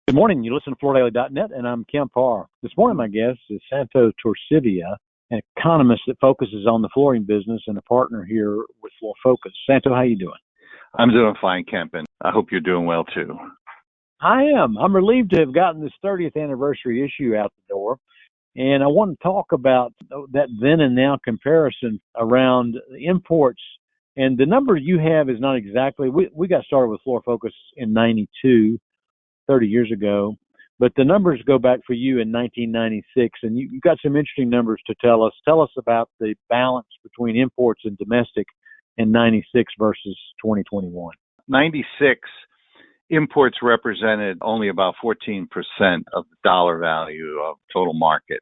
Good morning. You listen to FloorDaily.net, and I'm Kemp Harr. This morning, my guest is Santo Torcivia, an economist that focuses on the flooring business and a partner here with Floor Focus. Santo, how you doing? I'm doing fine, Kemp, and I hope you're doing well, too. I am. I'm relieved to have gotten this 30th anniversary issue out the door, and I want to talk about that then and now comparison around imports. And the number you have is not exactly, we got started with Floor Focus in 92. 30 years ago, but the numbers go back for you in 1996, and you got some interesting numbers to tell us. Tell us about the balance between imports and domestic in 96 versus 2021. 96, imports represented only about 14% of the dollar value of total market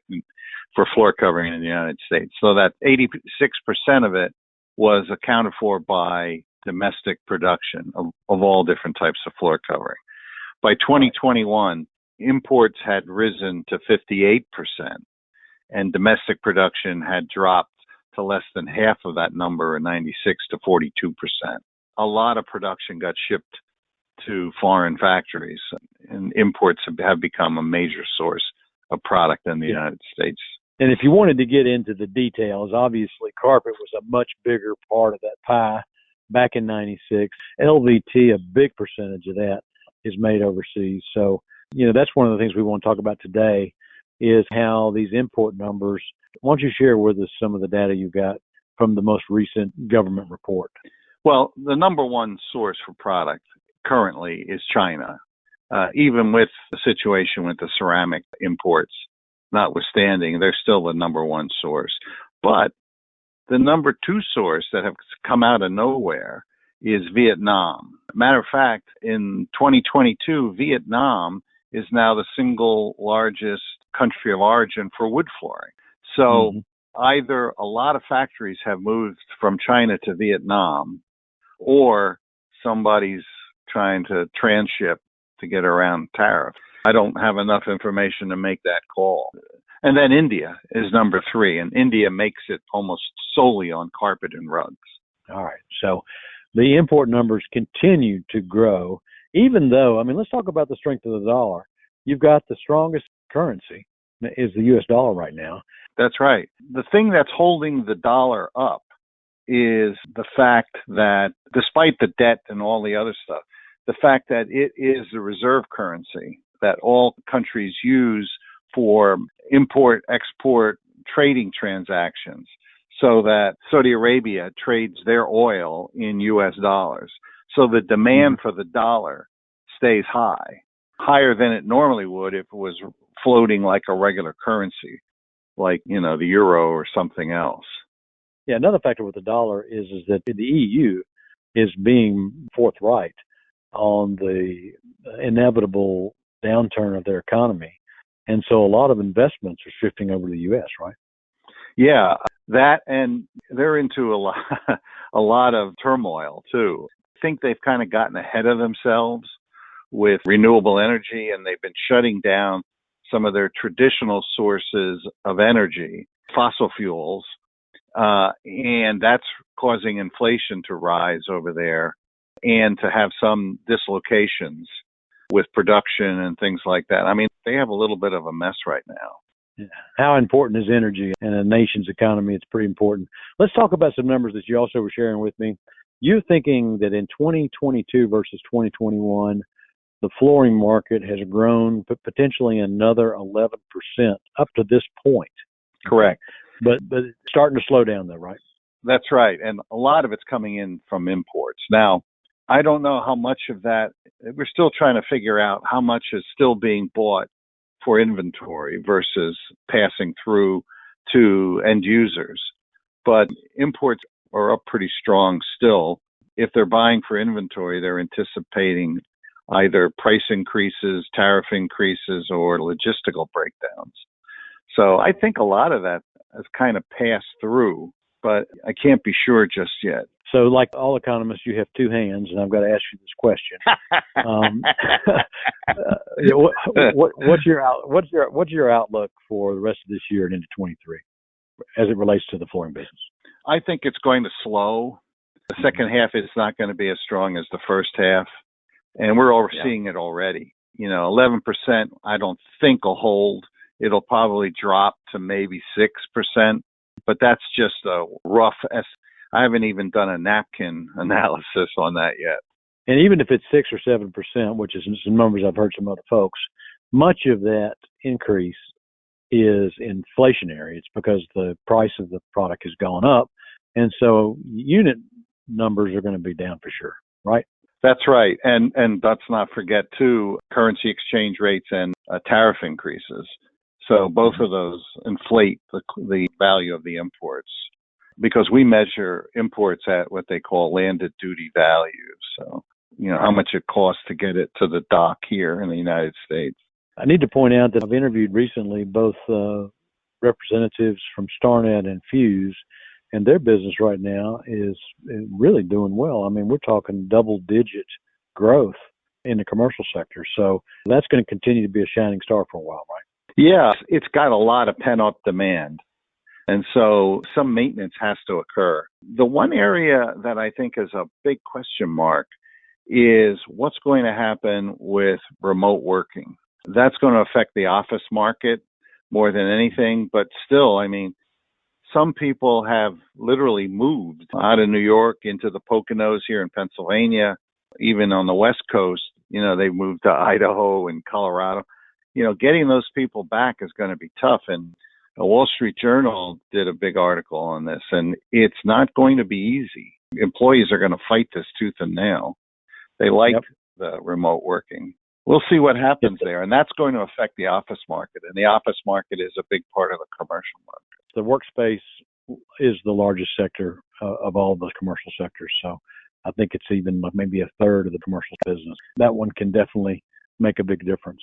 for floor covering in the United States. So that 86% of it was accounted for by domestic production of all different types of floor covering. By 2021, imports had risen to 58%, and domestic production had dropped to less than half of that number in 96 to 42%. A lot of production got shipped to foreign factories, and imports have become a major source of product in the United States. And if you wanted to get into the details, obviously carpet was a much bigger part of that pie back in 96. LVT, a big percentage of that is made overseas. So, that's one of the things we want to talk about today is how these import numbers, why don't you share with us some of the data you got from the most recent government report? Well, the number one source for product currently is China. Even with the situation with the ceramic imports notwithstanding, they're still the number one source. But the number two source that have come out of nowhere is Vietnam. Matter of fact, in 2022, Vietnam is now the single largest country of origin for wood flooring. So either a lot of factories have moved from China to Vietnam, or somebody's trying to transship to get around tariff. I don't have enough information to make that call. And then India is number three, and India makes it almost solely on carpet and rugs. All right. So the import numbers continue to grow, even though, let's talk about the strength of the dollar. You've got the strongest currency is the U.S. dollar right now. That's right. The thing that's holding the dollar up is the fact that despite the debt and all the other stuff, the fact that it is the reserve currency that all countries use for import-export trading transactions, so that Saudi Arabia trades their oil in U.S. dollars. So the demand for the dollar stays high, higher than it normally would if it was floating like a regular currency, like, the euro or something else. Yeah, another factor with the dollar is that the EU is being forthright on the inevitable downturn of their economy. And so a lot of investments are shifting over to the U.S., right? Yeah, that, and they're into a lot of turmoil too. I think they've kind of gotten ahead of themselves with renewable energy, and they've been shutting down some of their traditional sources of energy, fossil fuels, and that's causing inflation to rise over there and to have some dislocations with production and things like that. They have a little bit of a mess right now. Yeah. How important is energy in a nation's economy? It's pretty important. Let's talk about some numbers that you also were sharing with me. You're thinking that in 2022 versus 2021, the flooring market has grown potentially another 11% up to this point. Correct. But it's starting to slow down though, right? That's right. And a lot of it's coming in from imports. Now, I don't know how much of that, we're still trying to figure out how much is still being bought for inventory versus passing through to end users. But imports are up pretty strong still. If they're buying for inventory, they're anticipating either price increases, tariff increases, or logistical breakdowns. So I think a lot of that has kind of passed through, but I can't be sure just yet. So, like all economists, you have two hands, and I've got to ask you this question. What's your outlook for the rest of this year and into 23, as it relates to the flooring business? I think it's going to slow. The second half is not going to be as strong as the first half, and we're seeing it already. 11% I don't think will hold. It'll probably drop to maybe 6%, but that's just a rough I haven't even done a napkin analysis on that yet. And even if it's 6 or 7%, which is some numbers I've heard from other folks, much of that increase is inflationary. It's because the price of the product has gone up. And so unit numbers are going to be down for sure, right? That's right. And let's not forget, too, currency exchange rates and tariff increases. So both of those inflate the value of the imports because we measure imports at what they call landed duty value. So, how much it costs to get it to the dock here in the United States. I need to point out that I've interviewed recently both representatives from StarNet and Fuse, and their business right now is really doing well. I mean, we're talking double-digit growth in the commercial sector. So that's going to continue to be a shining star for a while, right? Yeah, it's got a lot of pent-up demand. And so some maintenance has to occur. The one area that I think is a big question mark is what's going to happen with remote working. That's going to affect the office market more than anything. But still, I mean, some people have literally moved out of New York into the Poconos here in Pennsylvania, even on the West Coast. They've moved to Idaho and Colorado. Getting those people back is going to be tough. And the Wall Street Journal did a big article on this, and it's not going to be easy. Employees are going to fight this tooth and nail. They like the remote working. We'll see what happens there, and that's going to affect the office market, and the office market is a big part of the commercial market. The workspace is the largest sector of all those commercial sectors, so I think it's even maybe a third of the commercial business. That one can definitely make a big difference.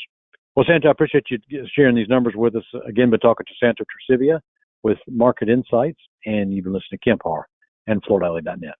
Well, Santo, I appreciate you sharing these numbers with us. Again, been talking to Santo Torcivia with Market Insights, and you've been listening to Kemp Harr and FloorDaily.net.